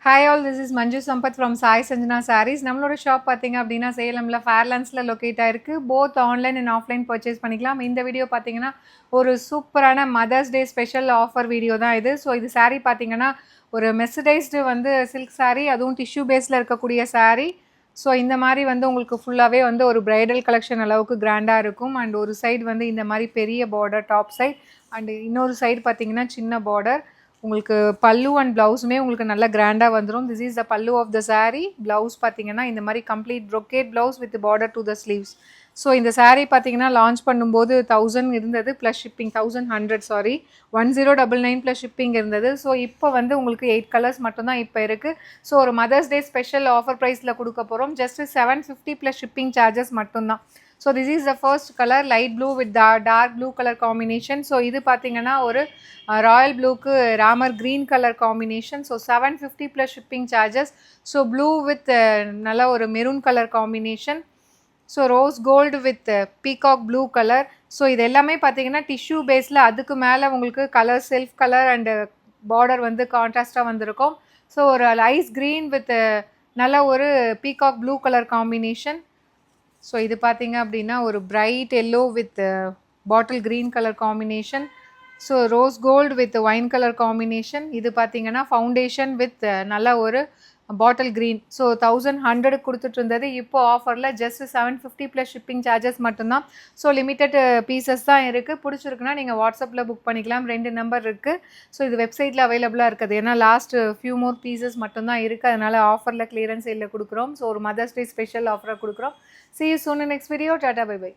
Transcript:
Hi all, this is Manju Sampath from Sai Sanjana Sarees. நம்மளோட shop பார்த்தீங்க அப்படின்னா சேலமில் ஃபேர்லாண்ட்ஸில் லொக்கேட் ஆயிருக்கு. Both online and offline purchase பண்ணிக்கலாம். இந்த வீடியோ பார்த்தீங்கன்னா ஒரு சூப்பரான mother's day special offer video தான் இது. ஸோ இது saree பார்த்தீங்கன்னா ஒரு மெர்சடைஸ்டு வந்து சில்க் saree, அதுவும் டிஷ்யூ பேஸில் இருக்கக்கூடிய saree. ஸோ இந்த மாதிரி வந்து உங்களுக்கு ஃபுல்லாகவே வந்து ஒரு பிரைடல் கலெக்ஷன் அளவுக்கு கிராண்டாக இருக்கும். அண்ட் ஒரு சைடு வந்து இந்த மாதிரி பெரிய பார்டர் டாப் சைட், அண்ட் இன்னொரு சைடு பார்த்தீங்கன்னா சின்ன பார்டர். உங்களுக்கு பல்லு அண்ட் ப்ளவுஸுமே உங்களுக்கு நல்ல கிராண்டாக வந்துடும். திஸ் இஸ் த பல்லு ஆஃப் த saree. ப்ளவுஸ் பார்த்தீங்கன்னா இந்த மாதிரி complete brocade blouse with border to the sleeves. So இந்த saree பார்த்தீங்கன்னா லான்ச் பண்ணும்போது 1000 இருந்தது plus shipping, 1100 sorry 1099 plus shipping இருந்தது. ஸோ இப்போ வந்து உங்களுக்கு 8 கலர்ஸ் மட்டும்தான் இப்போ இருக்குது. ஸோ ஒரு மதர்ஸ் டே ஸ்பெஷல் ஆஃபர் ப்ரைஸில் கொடுக்க போகிறோம். ஜஸ்ட் 750 ப்ளஸ் ஷிப்பிங் சார்ஜஸ் மட்டும்தான். So this is the first colour, light blue with dark blue colour combination. So இது பார்த்தீங்கன்னா ஒரு ராயல் ப்ளூக்கு Ramar green colour combination. So 750 plus shipping charges. So blue with நல்ல ஒரு maroon colour combination. So rose gold with peacock blue colour. So இது எல்லாமே பார்த்தீங்கன்னா tissue பேஸில், அதுக்கு மேலே உங்களுக்கு colour self colour and border வந்து கான்ட்ராஸ்டாக வந்திருக்கும். ஸோ ஒரு ஐஸ் க்ரீன் வித் நல்ல ஒரு peacock blue colour combination. So இது பார்த்தீங்க அப்படின்னா ஒரு bright yellow with bottle green colour combination. So rose gold with wine colour combination. இது பார்த்தீங்கன்னா ஃபவுண்டேஷன் வித் நல்ல ஒரு பாட்டில் க்ரீன். ஸோ 1100 கொடுத்துட்டு இருந்தது, இப்போ ஆஃபரில் ஜஸ்ட் 750 ப்ளஸ் ஷிப்பிங் சார்ஜஸ் மட்டும்தான். ஸோ லிமிட்டட் பீசஸ் தான் இருக்குது. பிடிச்சிருக்குன்னா நீங்கள் வாட்ஸ்அப்பில் புக் பண்ணிக்கலாம். 2 நம்பர் இருக்குது. ஸோ இது வெப்சைட்டில் அவைலபிளாக இருக்குது. ஏன்னா லாஸ்ட் ஃபியூ மோர் பீசஸ் மட்டும்தான் இருக்குது. அதனால் ஆஃபரில் கிளியரன்ஸ் சேலில் கொடுக்குறோம். ஸோ ஒரு மதர்ஸ் டே ஸ்பெஷல் ஆஃபராக கொடுக்குறோம். See you soon in next video. Tata, bye bye.